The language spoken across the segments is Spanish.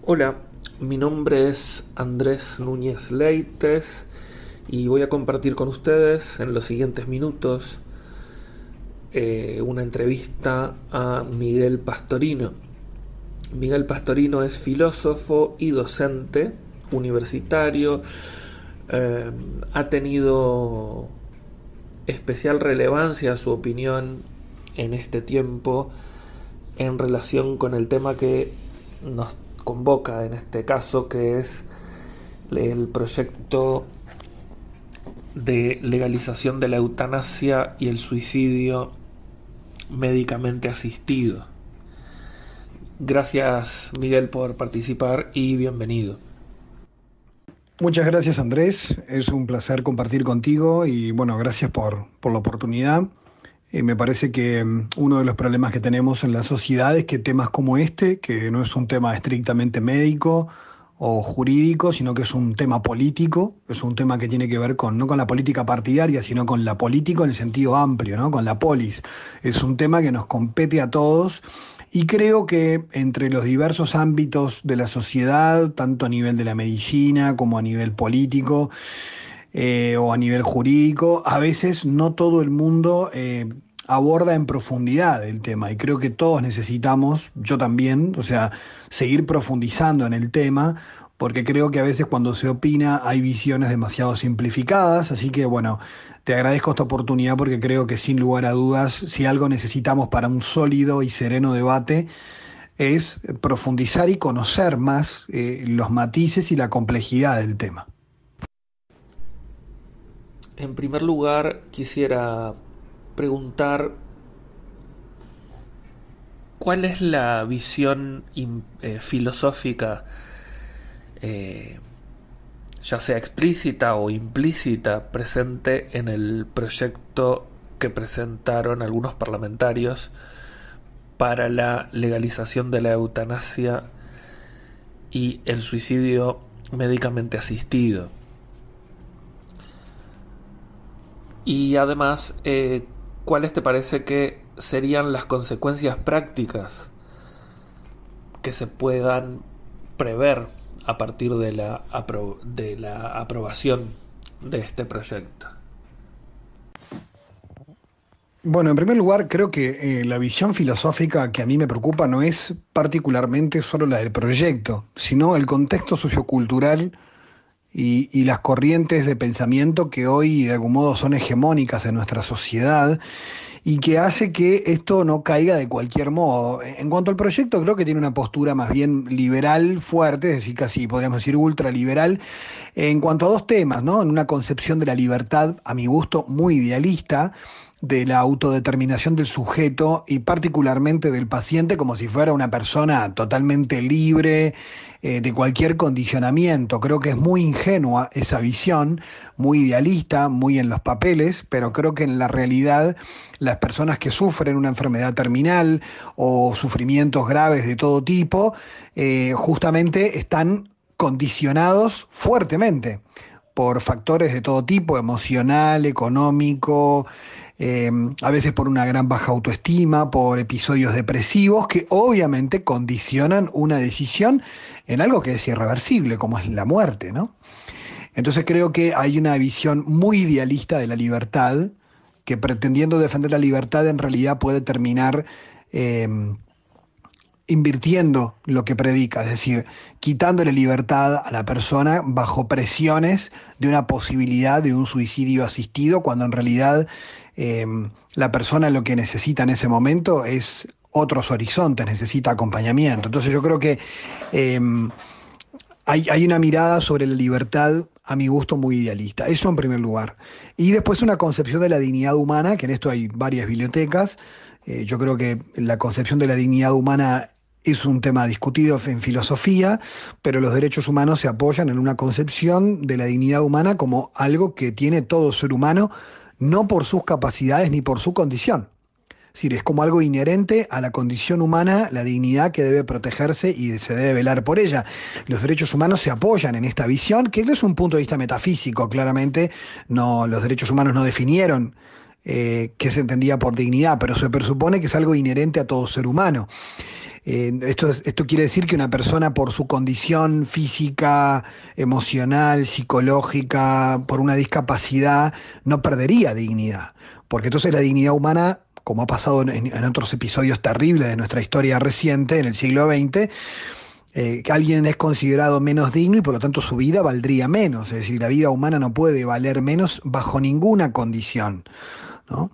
Hola, mi nombre es Andrés Núñez Leites y voy a compartir con ustedes en los siguientes minutos una entrevista a Miguel Pastorino. Miguel Pastorino es filósofo y docente universitario. eh, ha tenido especial relevancia su opinión en este tiempo en relación con el tema que nos convoca en este caso, que es el proyecto de legalización de la eutanasia y el suicidio médicamente asistido. Gracias, Miguel, por participar y bienvenido. Muchas gracias, Andrés. Es un placer compartir contigo y bueno, gracias por la oportunidad. Me parece que uno de los problemas que tenemos en la sociedad es que temas como este, que no es un tema estrictamente médico o jurídico, sino que es un tema político, es un tema que tiene que ver con, no con la política partidaria, sino con la política en el sentido amplio, ¿no? Con la polis. Es un tema que nos compete a todos. Y creo que entre los diversos ámbitos de la sociedad, tanto a nivel de la medicina como a nivel político o a nivel jurídico, a veces no todo el mundo aborda en profundidad el tema. Y creo que todos necesitamos, yo también, o sea, seguir profundizando en el tema, porque creo que a veces cuando se opina hay visiones demasiado simplificadas. Así que bueno. Te agradezco esta oportunidad porque creo que sin lugar a dudas, si algo necesitamos para un sólido y sereno debate, es profundizar y conocer más los matices y la complejidad del tema. En primer lugar, quisiera preguntar cuál es la visión filosófica, eh, ya sea explícita o implícita, presente en el proyecto que presentaron algunos parlamentarios para la legalización de la eutanasia y el suicidio médicamente asistido. Y además, ¿cuáles te parece que serían las consecuencias prácticas que se puedan prever a partir de de la aprobación de este proyecto? Bueno, en primer lugar, creo que la visión filosófica que a mí me preocupa no es particularmente solo la del proyecto, sino el contexto sociocultural y las corrientes de pensamiento que hoy de algún modo son hegemónicas en nuestra sociedad y que hace que esto no caiga de cualquier modo. En cuanto al proyecto, creo que tiene una postura más bien liberal fuerte, es decir, casi podríamos decir ultraliberal, en cuanto a dos temas, ¿no? En una concepción de la libertad, a mi gusto, muy idealista, de la autodeterminación del sujeto y particularmente del paciente como si fuera una persona totalmente libre de cualquier condicionamiento. Creo que es muy ingenua esa visión, muy idealista, muy en los papeles, pero creo que en la realidad las personas que sufren una enfermedad terminal o sufrimientos graves de todo tipo, justamente están condicionados fuertemente por factores de todo tipo, emocional, económico, a veces por una gran baja autoestima, por episodios depresivos que obviamente condicionan una decisión en algo que es irreversible, como es la muerte, ¿no? Entonces creo que hay una visión muy idealista de la libertad, que pretendiendo defender la libertad en realidad puede terminar eh, invirtiendo lo que predica, es decir, quitándole libertad a la persona bajo presiones de una posibilidad de un suicidio asistido, cuando en realidad eh, la persona lo que necesita en ese momento es otros horizontes, necesita acompañamiento. Entonces yo creo que eh, hay una mirada sobre la libertad, a mi gusto, muy idealista. Eso en primer lugar. Y después una concepción de la dignidad humana, que en esto hay varias bibliotecas. Yo creo que la concepción de la dignidad humana es un tema discutido en filosofía, pero los derechos humanos se apoyan en una concepción de la dignidad humana como algo que tiene todo ser humano, no por sus capacidades ni por su condición. Es decir, es como algo inherente a la condición humana, la dignidad que debe protegerse y se debe velar por ella. Los derechos humanos se apoyan en esta visión, que no es un punto de vista metafísico, claramente. No, los derechos humanos no definieron qué se entendía por dignidad, pero se presupone que es algo inherente a todo ser humano. Esto quiere decir que una persona por su condición física, emocional, psicológica, por una discapacidad, no perdería dignidad. Porque entonces la dignidad humana, como ha pasado en otros episodios terribles de nuestra historia reciente, en el siglo XX, que alguien es considerado menos digno y por lo tanto su vida valdría menos. Es decir, la vida humana no puede valer menos bajo ninguna condición, ¿no?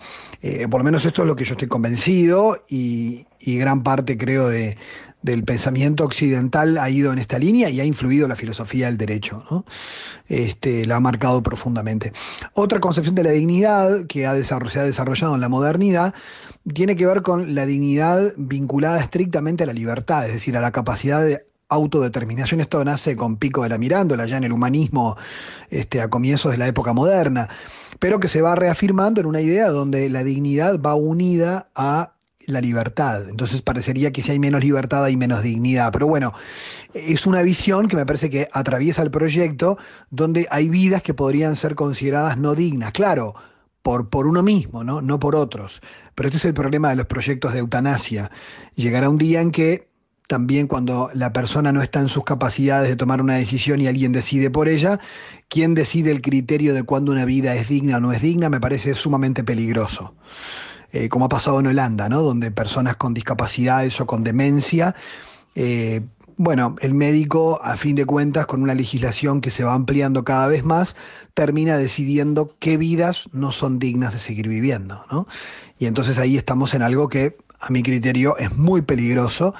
Por lo menos esto es lo que yo estoy convencido y gran parte creo del pensamiento occidental ha ido en esta línea y ha influido la filosofía del derecho, ¿no? La ha marcado profundamente. Otra concepción de la dignidad que se ha desarrollado en la modernidad tiene que ver con la dignidad vinculada estrictamente a la libertad, es decir, a la capacidad de autodeterminación. Esto nace con Pico de la Mirándola, ya en el humanismo, a comienzos de la época moderna, pero que se va reafirmando en una idea donde la dignidad va unida a la libertad. Entonces parecería que si hay menos libertad hay menos dignidad. Pero bueno, es una visión que me parece que atraviesa el proyecto, donde hay vidas que podrían ser consideradas no dignas. Claro, por uno mismo, ¿no? No por otros. Pero este es el problema de los proyectos de eutanasia. Llegará un día en que también cuando la persona no está en sus capacidades de tomar una decisión y alguien decide por ella, quien decide el criterio de cuándo una vida es digna o no es digna, me parece sumamente peligroso. Como ha pasado en Holanda, ¿no? Donde personas con discapacidades o con demencia, eh, bueno, el médico, a fin de cuentas, con una legislación que se va ampliando cada vez más, termina decidiendo qué vidas no son dignas de seguir viviendo, ¿no? Y entonces ahí estamos en algo que, a mi criterio, es muy peligroso,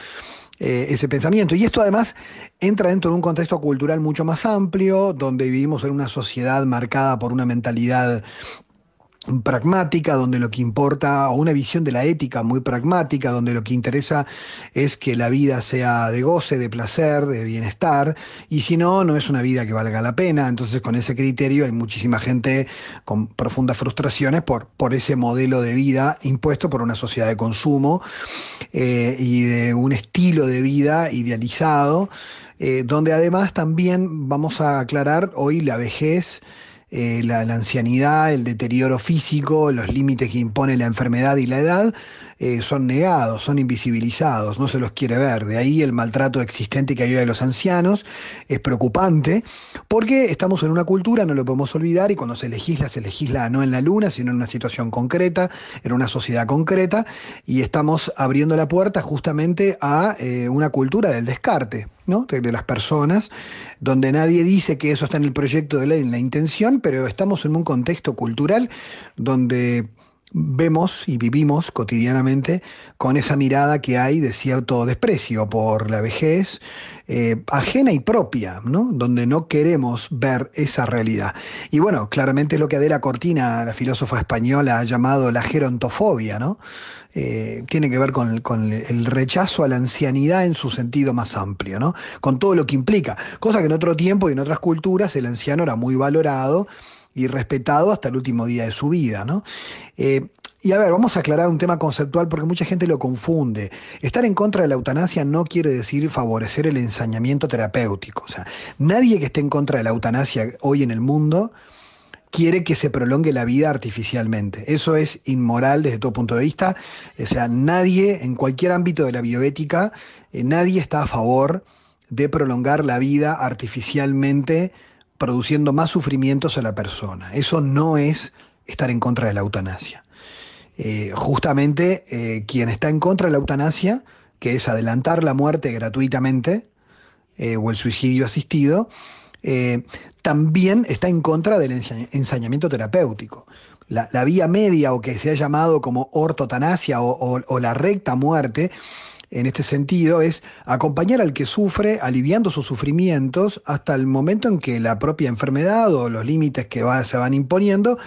ese pensamiento. Y esto además entra dentro de un contexto cultural mucho más amplio, donde vivimos en una sociedad marcada por una mentalidad pragmática, donde lo que importa, o una visión de la ética muy pragmática, donde lo que interesa es que la vida sea de goce, de placer, de bienestar, y si no, no es una vida que valga la pena. Entonces, con ese criterio hay muchísima gente con profundas frustraciones por ese modelo de vida impuesto por una sociedad de consumo, y de un estilo de vida idealizado, donde además también vamos a aclarar hoy la vejez, la ancianidad, el deterioro físico, los límites que impone la enfermedad y la edad, son negados, son invisibilizados, no se los quiere ver. De ahí el maltrato existente que hay hoy a los ancianos es preocupante, porque estamos en una cultura, no lo podemos olvidar, y cuando se legisla no en la luna, sino en una situación concreta, en una sociedad concreta, y estamos abriendo la puerta justamente a una cultura del descarte, ¿no? De las personas, donde nadie dice que eso está en el proyecto de ley, en la intención, pero estamos en un contexto cultural donde vemos y vivimos cotidianamente con esa mirada que hay de cierto desprecio por la vejez, ajena y propia, ¿no? Donde no queremos ver esa realidad. Y bueno, claramente es lo que Adela Cortina, la filósofa española, ha llamado la gerontofobia, ¿no? Tiene que ver con el rechazo a la ancianidad en su sentido más amplio, ¿no? Con todo lo que implica, cosa que en otro tiempo y en otras culturas el anciano era muy valorado y respetado hasta el último día de su vida, ¿no? Y a ver, vamos a aclarar un tema conceptual porque mucha gente lo confunde. Estar en contra de la eutanasia no quiere decir favorecer el ensañamiento terapéutico. O sea, nadie que esté en contra de la eutanasia hoy en el mundo quiere que se prolongue la vida artificialmente. Eso es inmoral desde todo punto de vista. O sea, nadie, en cualquier ámbito de la bioética, nadie está a favor de prolongar la vida artificialmente, produciendo más sufrimientos a la persona. Eso no es estar en contra de la eutanasia. Justamente quien está en contra de la eutanasia, que es adelantar la muerte gratuitamente, o el suicidio asistido, eh, también está en contra del ensañamiento terapéutico. La vía media, o que se ha llamado como ortotanasia o la recta muerte, en este sentido, es acompañar al que sufre, aliviando sus sufrimientos hasta el momento en que la propia enfermedad o los límites que se van imponiendo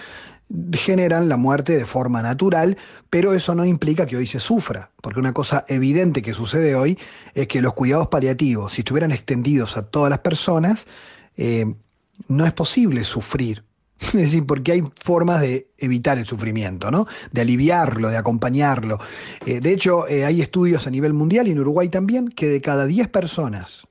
generan la muerte de forma natural, pero eso no implica que hoy se sufra, porque una cosa evidente que sucede hoy es que los cuidados paliativos, si estuvieran extendidos a todas las personas, eh, no es posible sufrir. Es decir, porque hay formas de evitar el sufrimiento, ¿no? De aliviarlo, de acompañarlo. De hecho, hay estudios a nivel mundial y en Uruguay también, que de cada 10 personas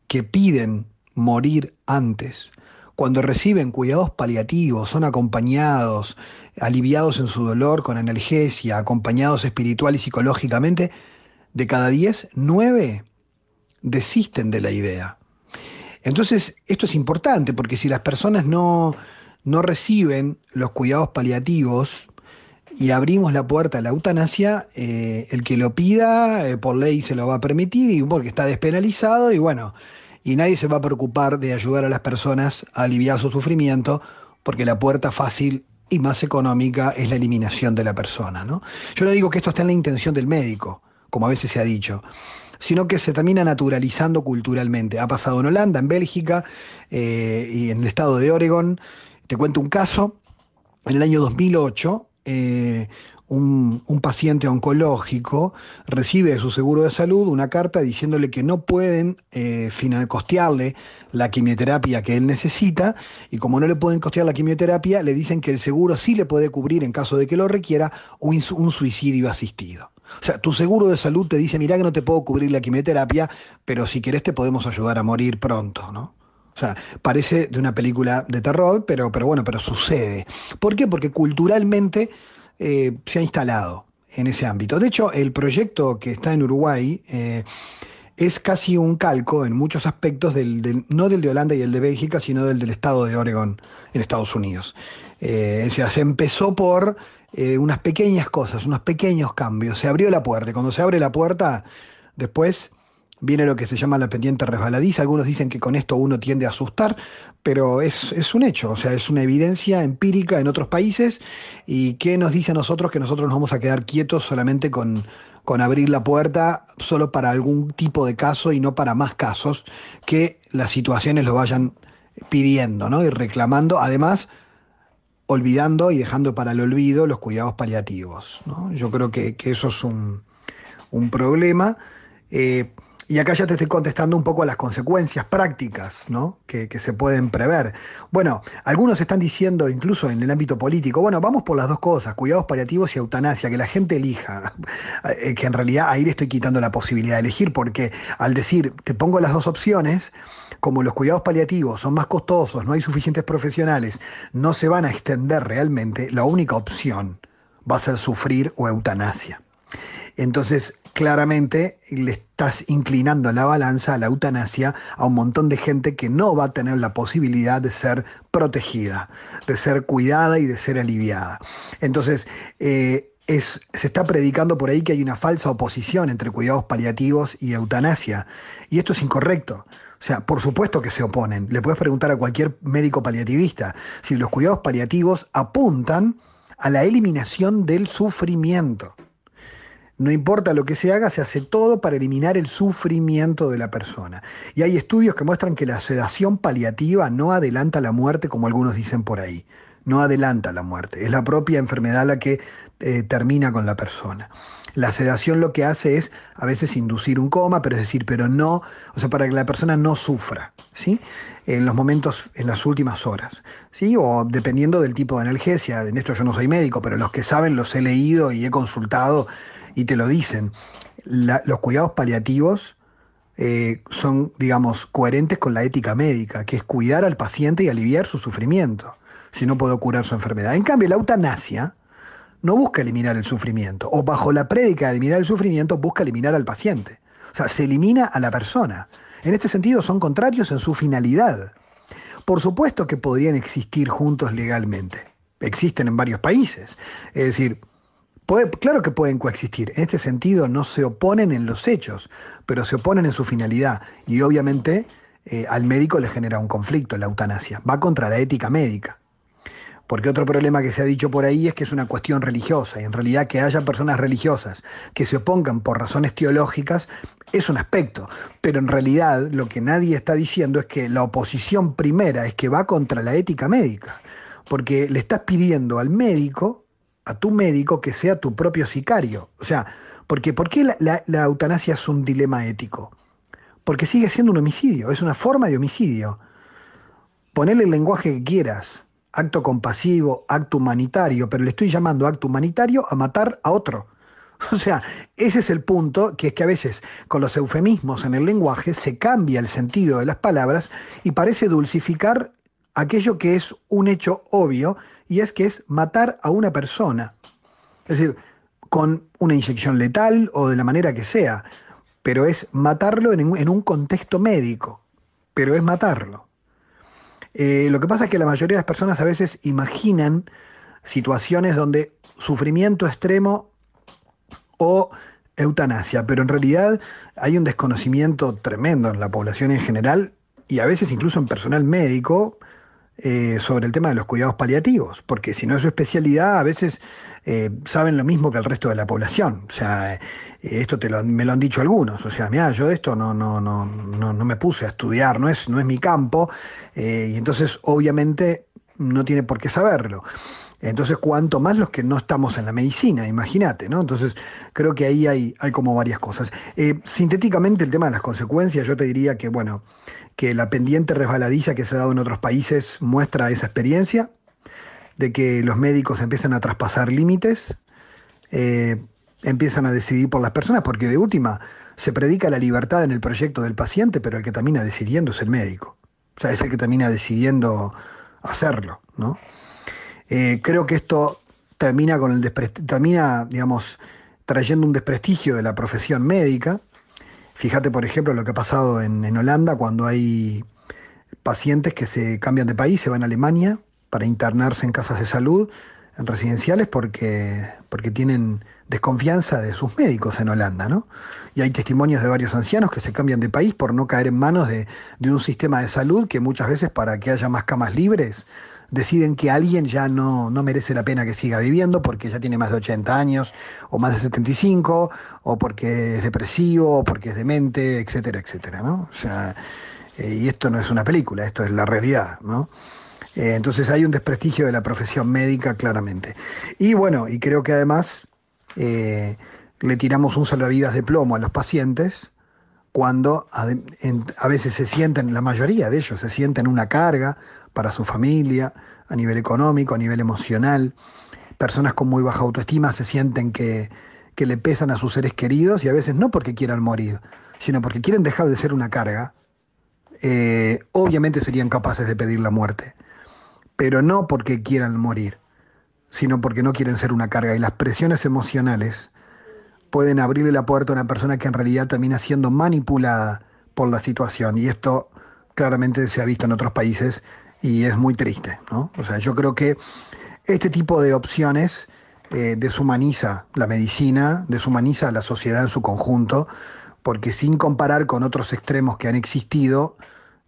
que piden morir antes, cuando reciben cuidados paliativos, son acompañados, aliviados en su dolor con analgesia, acompañados espiritual y psicológicamente, de cada 10, 9 desisten de la idea. Entonces, esto es importante porque si las personas no reciben los cuidados paliativos y abrimos la puerta a la eutanasia, el que lo pida, por ley se lo va a permitir y porque está despenalizado y bueno, y nadie se va a preocupar de ayudar a las personas a aliviar su sufrimiento porque la puerta fácil y más económica es la eliminación de la persona, ¿no? Yo no digo que esto esté en la intención del médico, como a veces se ha dicho, sino que se termina naturalizando culturalmente. Ha pasado en Holanda, en Bélgica y en el estado de Oregon. Te cuento un caso. En el año 2008, un paciente oncológico recibe de su seguro de salud una carta diciéndole que no pueden costearle la quimioterapia que él necesita y como no le pueden costear la quimioterapia, le dicen que el seguro sí le puede cubrir en caso de que lo requiera un suicidio asistido. O sea, tu seguro de salud te dice, mirá que no te puedo cubrir la quimioterapia, pero si querés te podemos ayudar a morir pronto, ¿no? O sea, parece de una película de terror, pero bueno, pero sucede. ¿Por qué? Porque culturalmente se ha instalado en ese ámbito. De hecho, el proyecto que está en Uruguay es casi un calco en muchos aspectos no del de Holanda y el de Bélgica, sino del estado de Oregon en Estados Unidos. O sea, se empezó por unas pequeñas cosas, unos pequeños cambios. Se abrió la puerta y cuando se abre la puerta, después viene lo que se llama la pendiente resbaladiza. Algunos dicen que con esto uno tiende a asustar, pero es un hecho, o sea, es una evidencia empírica en otros países. ¿Y qué nos dice a nosotros que nosotros nos vamos a quedar quietos solamente con abrir la puerta solo para algún tipo de caso y no para más casos que las situaciones lo vayan pidiendo, ¿no? Y reclamando, además, olvidando y dejando para el olvido los cuidados paliativos, ¿no? Yo creo que eso es un problema. eh, y acá ya te estoy contestando un poco a las consecuencias prácticas, ¿no? que se pueden prever. Bueno, algunos están diciendo, incluso en el ámbito político, bueno, vamos por las dos cosas, cuidados paliativos y eutanasia, que la gente elija. Que en realidad ahí le estoy quitando la posibilidad de elegir, porque al decir, te pongo las dos opciones, como los cuidados paliativos son más costosos, no hay suficientes profesionales, no se van a extender realmente, la única opción va a ser sufrir o eutanasia. Entonces, claramente le estás inclinando la balanza a la eutanasia a un montón de gente que no va a tener la posibilidad de ser protegida, de ser cuidada y de ser aliviada. Entonces, se está predicando por ahí que hay una falsa oposición entre cuidados paliativos y eutanasia. Y esto es incorrecto. O sea, por supuesto que se oponen. Le puedes preguntar a cualquier médico paliativista si los cuidados paliativos apuntan a la eliminación del sufrimiento. No importa lo que se haga, se hace todo para eliminar el sufrimiento de la persona. Y hay estudios que muestran que la sedación paliativa no adelanta la muerte, como algunos dicen por ahí. No adelanta la muerte. Es la propia enfermedad la que termina con la persona. La sedación lo que hace es a veces inducir un coma, pero es decir, pero no, o sea, para que la persona no sufra, ¿sí? En los momentos, en las últimas horas, ¿sí? O dependiendo del tipo de analgesia. En esto yo no soy médico, pero los que saben los he leído y he consultado y te lo dicen. Los cuidados paliativos son, digamos, coherentes con la ética médica, que es cuidar al paciente y aliviar su sufrimiento, si no puedo curar su enfermedad. En cambio, la eutanasia no busca eliminar el sufrimiento, o bajo la prédica de eliminar el sufrimiento, busca eliminar al paciente. O sea, se elimina a la persona. En este sentido, son contrarios en su finalidad. Por supuesto que podrían existir juntos legalmente. Existen en varios países. Es decir, claro que pueden coexistir. En este sentido no se oponen en los hechos, pero se oponen en su finalidad. Y obviamente al médico le genera un conflicto la eutanasia. Va contra la ética médica. Porque otro problema que se ha dicho por ahí es que es una cuestión religiosa. Y en realidad que haya personas religiosas que se opongan por razones teológicas es un aspecto. Pero en realidad lo que nadie está diciendo es que la oposición primera es que va contra la ética médica. Porque le estás pidiendo al médico, a tu médico, que sea tu propio sicario. O sea, porque ¿por qué la eutanasia es un dilema ético? Porque sigue siendo un homicidio, es una forma de homicidio. Ponele el lenguaje que quieras, acto compasivo, acto humanitario, pero le estoy llamando acto humanitario a matar a otro. O sea, ese es el punto, que es que a veces con los eufemismos en el lenguaje se cambia el sentido de las palabras y parece dulcificar aquello que es un hecho obvio, y es que es matar a una persona. Es decir, con una inyección letal o de la manera que sea, pero es matarlo en un contexto médico, pero es matarlo. Lo que pasa es que la mayoría de las personas a veces imaginan situaciones donde sufrimiento extremo o eutanasia, pero en realidad hay un desconocimiento tremendo en la población en general y a veces incluso en personal médico sobre el tema de los cuidados paliativos, porque si no es su especialidad, a veces saben lo mismo que el resto de la población. O sea, esto me lo han dicho algunos. O sea, mira, yo de esto no me puse a estudiar, no es mi campo, y entonces obviamente no tiene por qué saberlo. Entonces, cuanto más los que no estamos en la medicina, imagínate, ¿no? Entonces, creo que ahí hay como varias cosas. Sintéticamente, el tema de las consecuencias, yo te diría que, bueno, que la pendiente resbaladiza que se ha dado en otros países muestra esa experiencia, de que los médicos empiezan a traspasar límites, eh, empiezan a decidir por las personas, porque de última se predica la libertad en el proyecto del paciente, pero el que termina decidiendo es el médico. O sea, es el que termina decidiendo hacerlo, ¿no? Creo que esto termina, digamos, trayendo un desprestigio de la profesión médica. Fíjate, por ejemplo, lo que ha pasado en Holanda cuando hay pacientes que se cambian de país, se van a Alemania para internarse en casas de salud, en residenciales, porque tienen desconfianza de sus médicos en Holanda, ¿no? Y hay testimonios de varios ancianos que se cambian de país por no caer en manos de un sistema de salud que muchas veces, para que haya más camas libres, deciden que alguien ya no merece la pena que siga viviendo porque ya tiene más de 80 años o más de 75 o porque es depresivo o porque es demente, etcétera, etcétera, ¿no? O sea, y esto no es una película, esto es la realidad, ¿no? Entonces hay un desprestigio de la profesión médica claramente. Y bueno, y creo que además eh, le tiramos un salvavidas de plomo a los pacientes cuando a veces se sienten, la mayoría de ellos se sienten una carga para su familia, a nivel económico, a nivel emocional. Personas con muy baja autoestima se sienten que le pesan a sus seres queridos y a veces no porque quieran morir, sino porque quieren dejar de ser una carga. Obviamente serían capaces de pedir la muerte, pero no porque quieran morir, sino porque no quieren ser una carga. Y las presiones emocionales pueden abrirle la puerta a una persona que en realidad termina siendo manipulada por la situación. Y esto claramente se ha visto en otros países y es muy triste, ¿no? O sea, yo creo que este tipo de opciones deshumaniza la medicina, deshumaniza a la sociedad en su conjunto, porque sin comparar con otros extremos que han existido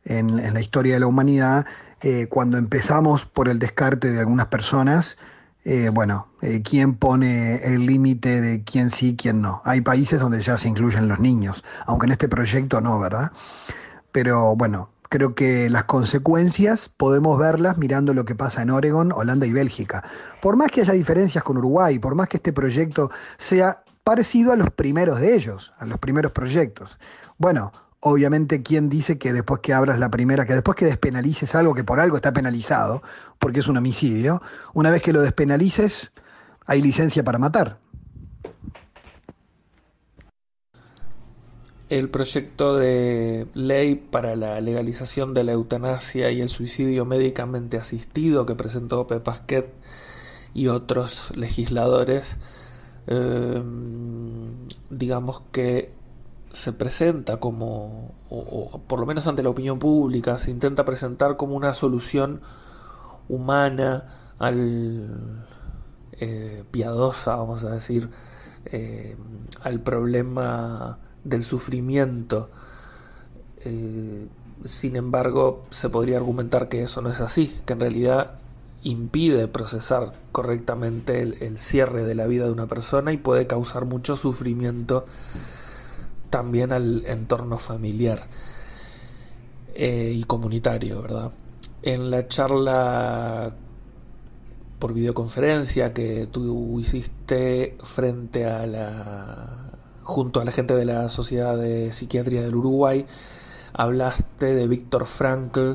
en la historia de la humanidad, cuando empezamos por el descarte de algunas personas, ¿quién pone el límite de quién sí, quién no? Hay países donde ya se incluyen los niños, aunque en este proyecto no, ¿verdad? Pero bueno, creo que las consecuencias podemos verlas mirando lo que pasa en Oregon, Holanda y Bélgica. Por más que haya diferencias con Uruguay, por más que este proyecto sea parecido a los primeros de ellos, a los primeros proyectos. Bueno, obviamente, ¿quién dice que después que abras la primera, que después que despenalices algo que por algo está penalizado, porque es un homicidio, una vez que lo despenalices, hay licencia para matar? El proyecto de ley para la legalización de la eutanasia y el suicidio médicamente asistido que presentó Pepe Pasquet y otros legisladores, eh, digamos que se presenta como, o por lo menos ante la opinión pública, se intenta presentar como una solución humana piadosa, vamos a decir, al problema del sufrimiento. Sin embargo, se podría argumentar que eso no es así, que en realidad impide procesar correctamente el cierre de la vida de una persona y puede causar mucho sufrimiento también al entorno familiar y comunitario, ¿verdad? En la charla por videoconferencia que tú hiciste junto a la gente de la Sociedad de Psiquiatría del Uruguay, hablaste de Viktor Frankl,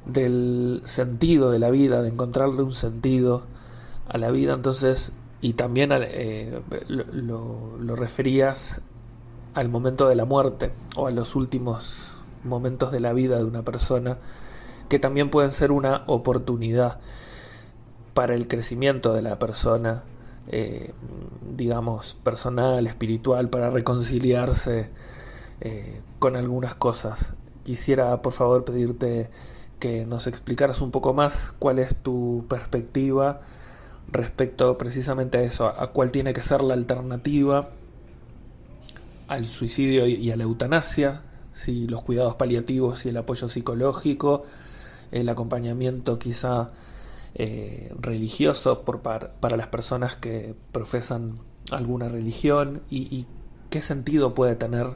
del sentido de la vida, de encontrarle un sentido a la vida, entonces, y también lo referías al momento de la muerte o a los últimos momentos de la vida de una persona, que también pueden ser una oportunidad para el crecimiento de la persona eh, digamos, personal, espiritual, para reconciliarse con algunas cosas. Quisiera, por favor, pedirte que nos explicaras un poco más cuál es tu perspectiva respecto precisamente a eso, a cuál tiene que ser la alternativa al suicidio y a la eutanasia, si los cuidados paliativos y el apoyo psicológico, el acompañamiento quizá religioso para las personas que profesan alguna religión y qué sentido puede tener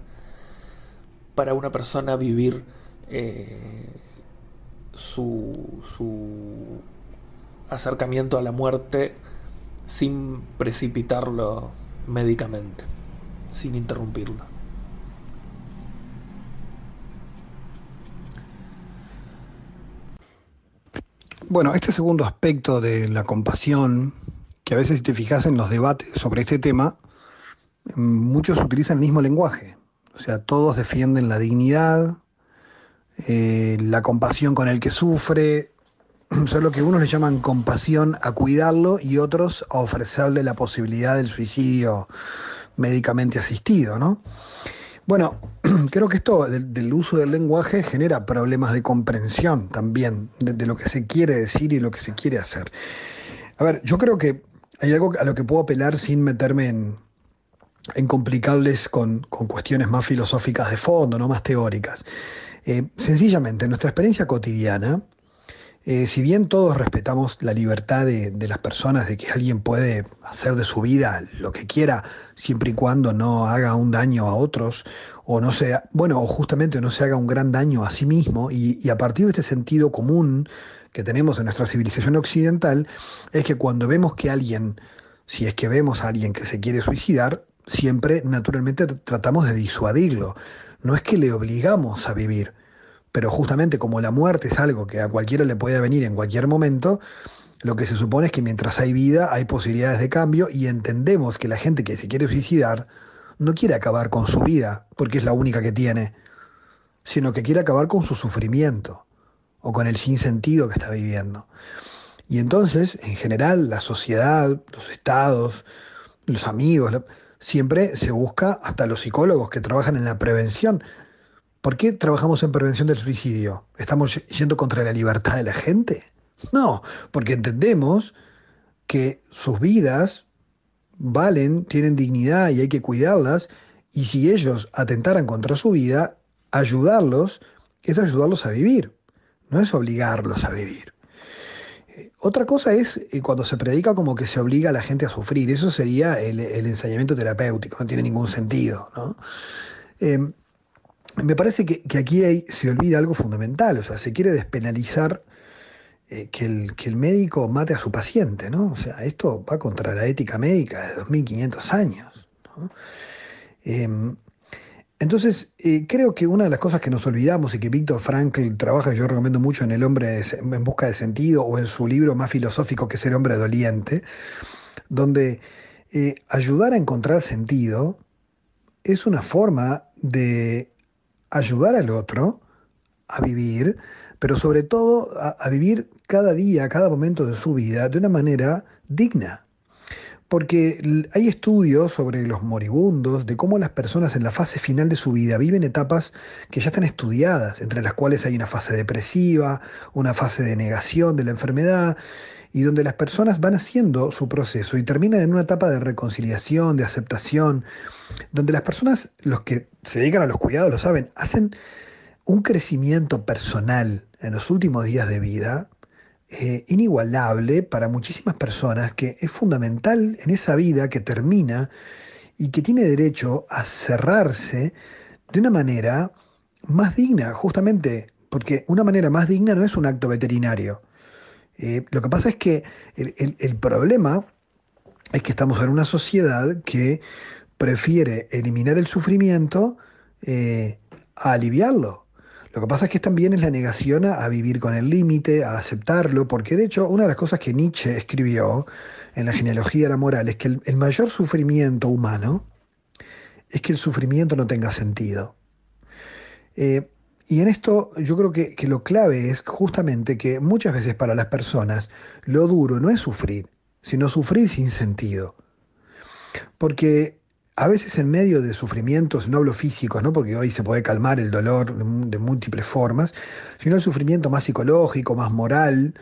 para una persona vivir su acercamiento a la muerte sin precipitarlo médicamente, sin interrumpirlo. Bueno, este segundo aspecto de la compasión, que a veces si te fijas en los debates sobre este tema, muchos utilizan el mismo lenguaje. O sea, todos defienden la dignidad, la compasión con el que sufre, solo que unos le llaman compasión a cuidarlo y otros a ofrecerle la posibilidad del suicidio médicamente asistido, ¿no? Bueno, creo que esto del uso del lenguaje genera problemas de comprensión también de lo que se quiere decir y lo que se quiere hacer. A ver, yo creo que hay algo a lo que puedo apelar sin meterme en complicarles con cuestiones más filosóficas de fondo, no más teóricas. Sencillamente, en nuestra experiencia cotidiana, si bien todos respetamos la libertad de las personas, de que alguien puede hacer de su vida lo que quiera, siempre y cuando no haga un daño a otros, o no sea, bueno, o justamente no se haga un gran daño a sí mismo, y a partir de este sentido común que tenemos en nuestra civilización occidental, es que cuando vemos que alguien, si es que vemos a alguien que se quiere suicidar, siempre naturalmente tratamos de disuadirlo. No es que le obligamos a vivir, pero justamente como la muerte es algo que a cualquiera le puede venir en cualquier momento, lo que se supone es que mientras hay vida hay posibilidades de cambio y entendemos que la gente que se quiere suicidar no quiere acabar con su vida porque es la única que tiene, sino que quiere acabar con su sufrimiento o con el sinsentido que está viviendo. Y entonces, en general, la sociedad, los estados, los amigos, siempre se busca, hasta los psicólogos que trabajan en la prevención. ¿Por qué trabajamos en prevención del suicidio? ¿Estamos yendo contra la libertad de la gente? No, porque entendemos que sus vidas valen, tienen dignidad y hay que cuidarlas, y si ellos atentaran contra su vida, ayudarlos es ayudarlos a vivir, no es obligarlos a vivir. Otra cosa es cuando se predica como que se obliga a la gente a sufrir, eso sería el ensañamiento terapéutico, no tiene ningún sentido, ¿no? Eh, Me parece que aquí se olvida algo fundamental, o sea, se quiere despenalizar que el médico mate a su paciente, ¿no? O sea, esto va contra la ética médica de 2500 años, ¿no? Em, entonces, creo que una de las cosas que nos olvidamos y que Víctor Frankl trabaja, yo recomiendo mucho en El hombre en busca de sentido o en su libro más filosófico que es El hombre doliente, donde ayudar a encontrar sentido es una forma de ayudar al otro a vivir, pero sobre todo a vivir cada día, cada momento de su vida de una manera digna. Porque hay estudios sobre los moribundos, de cómo las personas en la fase final de su vida viven etapas que ya están estudiadas, entre las cuales hay una fase depresiva, una fase de negación de la enfermedad, y donde las personas van haciendo su proceso y terminan en una etapa de reconciliación, de aceptación, donde las personas, los que se dedican a los cuidados lo saben, hacen un crecimiento personal en los últimos días de vida inigualable para muchísimas personas, que es fundamental en esa vida que termina y que tiene derecho a cerrarse de una manera más digna, justamente porque una manera más digna no es un acto veterinario. Lo que pasa es que el problema es que estamos en una sociedad que prefiere eliminar el sufrimiento a aliviarlo. Lo que pasa es que también es la negación a vivir con el límite, a aceptarlo, porque de hecho una de las cosas que Nietzsche escribió en la genealogía de la moral es que el mayor sufrimiento humano es que el sufrimiento no tenga sentido. Eh, y en esto yo creo que lo clave es justamente que muchas veces para las personas lo duro no es sufrir, sino sufrir sin sentido. Porque a veces en medio de sufrimientos, no hablo físicos, ¿no? Porque hoy se puede calmar el dolor de múltiples formas, sino el sufrimiento más psicológico, más moral,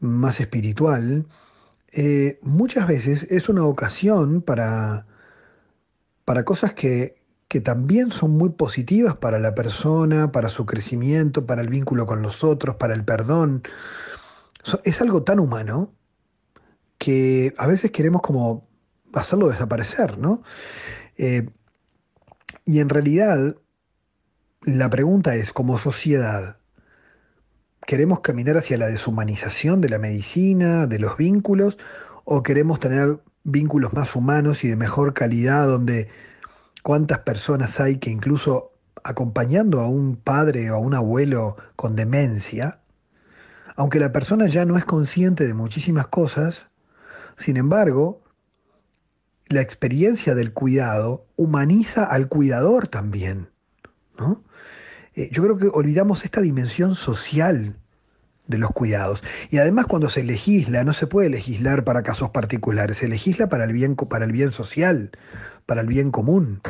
más espiritual, muchas veces es una ocasión para cosas que también son muy positivas para la persona, para su crecimiento, para el vínculo con los otros, para el perdón. Es algo tan humano que a veces queremos como hacerlo desaparecer, ¿no? Eh, y en realidad la pregunta es, como sociedad, ¿queremos caminar hacia la deshumanización de la medicina, de los vínculos, o queremos tener vínculos más humanos y de mejor calidad, donde cuántas personas hay que incluso acompañando a un padre o a un abuelo con demencia, aunque la persona ya no es consciente de muchísimas cosas, sin embargo, la experiencia del cuidado humaniza al cuidador también, ¿no? Yo creo que olvidamos esta dimensión social de los cuidados. Y además cuando se legisla, no se puede legislar para casos particulares, se legisla para el bien, para el bien social, para el bien común.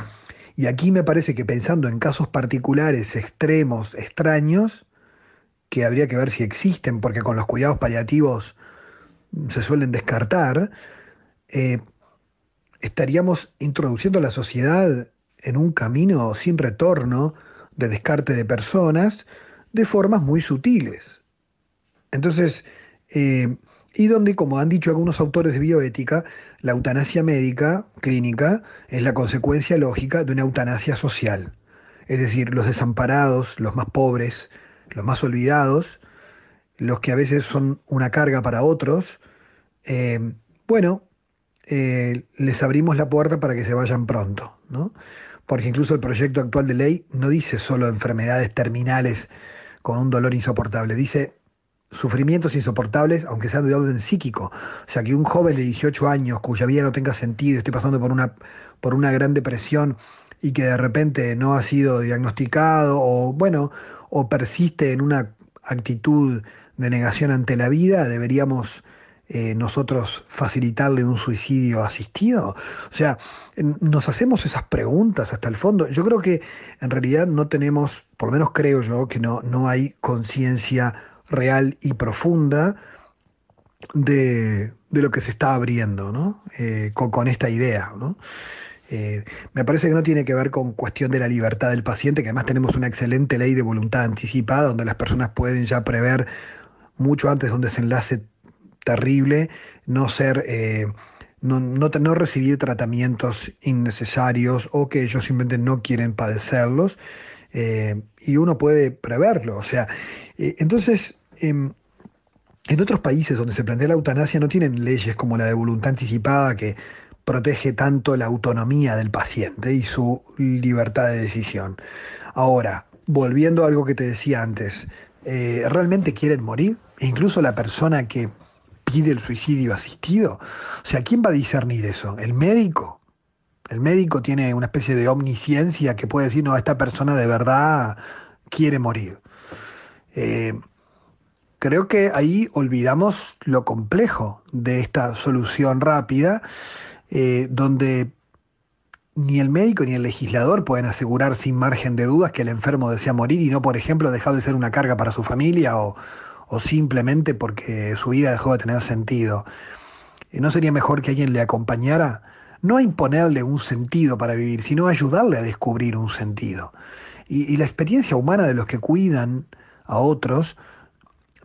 Y aquí me parece que pensando en casos particulares, extremos, extraños, que habría que ver si existen, porque con los cuidados paliativos se suelen descartar, eh, estaríamos introduciendo a la sociedad en un camino sin retorno de descarte de personas de formas muy sutiles. Entonces, eh, y donde, como han dicho algunos autores de bioética, la eutanasia médica, clínica, es la consecuencia lógica de una eutanasia social. Es decir, los desamparados, los más pobres, los más olvidados, los que a veces son una carga para otros, eh, bueno, les abrimos la puerta para que se vayan pronto, ¿no? Porque incluso el proyecto actual de ley no dice solo enfermedades terminales con un dolor insoportable, dice sufrimientos insoportables, aunque sean de orden psíquico. O sea, que un joven de 18 años cuya vida no tenga sentido, estoy pasando por una gran depresión y que de repente no ha sido diagnosticado o, bueno, o persiste en una actitud de negación ante la vida, deberíamos nosotros facilitarle un suicidio asistido. O sea, nos hacemos esas preguntas hasta el fondo. Yo creo que en realidad no tenemos, por lo menos creo yo, que no hay conciencia real y profunda de lo que se está abriendo, ¿no? Con esta idea, ¿no? Me parece que no tiene que ver con cuestión de la libertad del paciente, que además tenemos una excelente ley de voluntad anticipada, donde las personas pueden ya prever mucho antes de un desenlace terrible, no ser, no recibir tratamientos innecesarios o que ellos simplemente no quieren padecerlos, y uno puede preverlo. O sea, entonces, en otros países donde se plantea la eutanasia no tienen leyes como la de voluntad anticipada que protege tanto la autonomía del paciente y su libertad de decisión. Ahora, volviendo a algo que te decía antes, ¿realmente quieren morir? E incluso la persona que pide el suicidio asistido. O sea, ¿quién va a discernir eso? ¿El médico? El médico tiene una especie de omnisciencia que puede decir, no, esta persona de verdad quiere morir. Eh, Creo que ahí olvidamos lo complejo de esta solución rápida, donde ni el médico ni el legislador pueden asegurar sin margen de dudas que el enfermo desea morir y no, por ejemplo, dejar de ser una carga para su familia o simplemente porque su vida dejó de tener sentido. ¿No sería mejor que alguien le acompañara? No a imponerle un sentido para vivir, sino a ayudarle a descubrir un sentido. Y la experiencia humana de los que cuidan a otros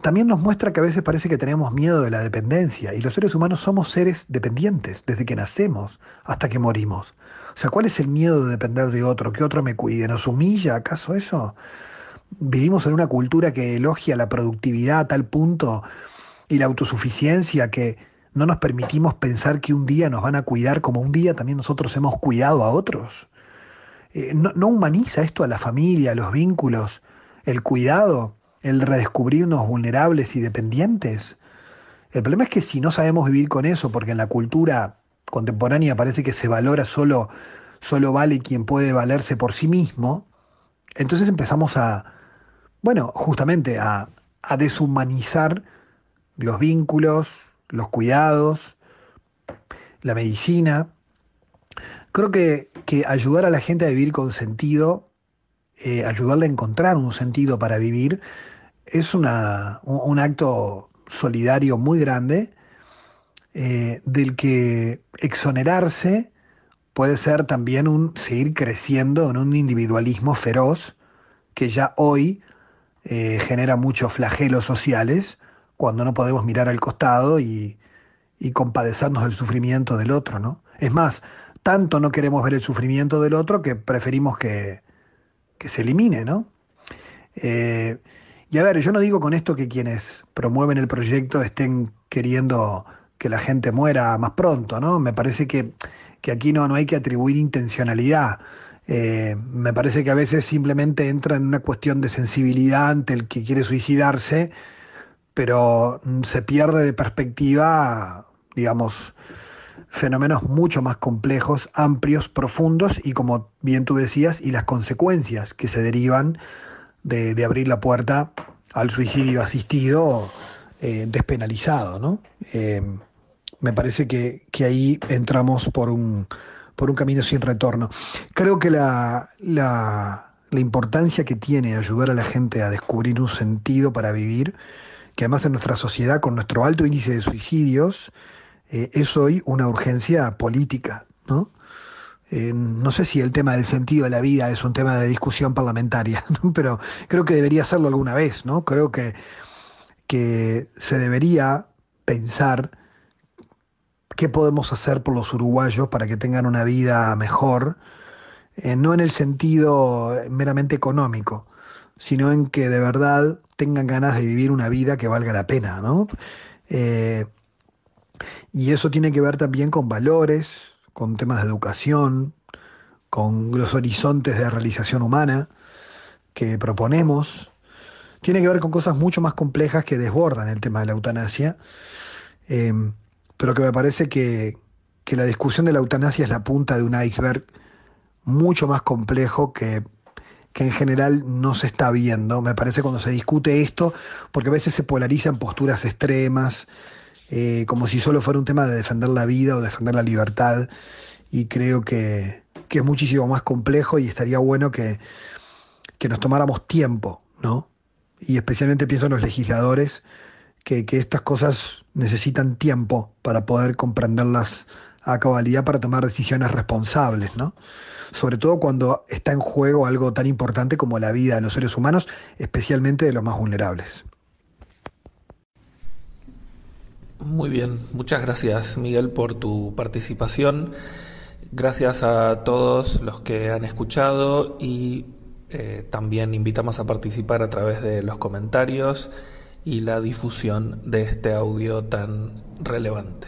también nos muestra que a veces parece que tenemos miedo de la dependencia y los seres humanos somos seres dependientes desde que nacemos hasta que morimos. O sea, ¿cuál es el miedo de depender de otro? ¿Que otro me cuide? ¿Nos humilla acaso eso? Vivimos en una cultura que elogia la productividad a tal punto y la autosuficiencia que no nos permitimos pensar que un día nos van a cuidar como un día también nosotros hemos cuidado a otros. No humaniza esto a la familia, a los vínculos, el cuidado, el redescubrirnos vulnerables y dependientes. El problema es que si no sabemos vivir con eso, porque en la cultura contemporánea parece que se valora solo vale quien puede valerse por sí mismo, entonces empezamos bueno, justamente a deshumanizar los vínculos, los cuidados, la medicina. Creo que ayudar a la gente a vivir con sentido, ayudarle a encontrar un sentido para vivir, es un acto solidario muy grande, del que exonerarse puede ser también un seguir creciendo en un individualismo feroz que ya hoy genera muchos flagelos sociales cuando no podemos mirar al costado y compadecernos del sufrimiento del otro, ¿no? Es más, tanto no queremos ver el sufrimiento del otro que preferimos que se elimine, ¿no? Eh, y a ver, yo no digo con esto que quienes promueven el proyecto estén queriendo que la gente muera más pronto, ¿no? Me parece que aquí no hay que atribuir intencionalidad. Me parece que a veces simplemente entra en una cuestión de sensibilidad ante el que quiere suicidarse, pero se pierde de perspectiva, digamos, fenómenos mucho más complejos, amplios, profundos y como bien tú decías, y las consecuencias que se derivan de abrir la puerta al suicidio asistido, despenalizado, ¿no? Me parece que ahí entramos por un camino sin retorno. Creo que la importancia que tiene ayudar a la gente a descubrir un sentido para vivir, que además en nuestra sociedad, con nuestro alto índice de suicidios, es hoy una urgencia política, ¿no? No sé si el tema del sentido de la vida es un tema de discusión parlamentaria, ¿no? Pero creo que debería serlo alguna vez, ¿no? Creo que se debería pensar qué podemos hacer por los uruguayos para que tengan una vida mejor, no en el sentido meramente económico, sino en que de verdad tengan ganas de vivir una vida que valga la pena, ¿no? Eh, y eso tiene que ver también con valores, con temas de educación, con los horizontes de realización humana que proponemos. Tiene que ver con cosas mucho más complejas que desbordan el tema de la eutanasia, eh, pero que me parece que la discusión de la eutanasia es la punta de un iceberg mucho más complejo que en general no se está viendo, me parece, cuando se discute esto, porque a veces se polarizan posturas extremas, como si solo fuera un tema de defender la vida o defender la libertad, y creo que es muchísimo más complejo y estaría bueno que nos tomáramos tiempo, ¿no? Y especialmente pienso en los legisladores, que estas cosas necesitan tiempo para poder comprenderlas a cabalidad, para tomar decisiones responsables, ¿no? Sobre todo cuando está en juego algo tan importante como la vida de los seres humanos, especialmente de los más vulnerables. Muy bien, muchas gracias Miguel por tu participación. Gracias a todos los que han escuchado y también invitamos a participar a través de los comentarios y la difusión de este audio tan relevante.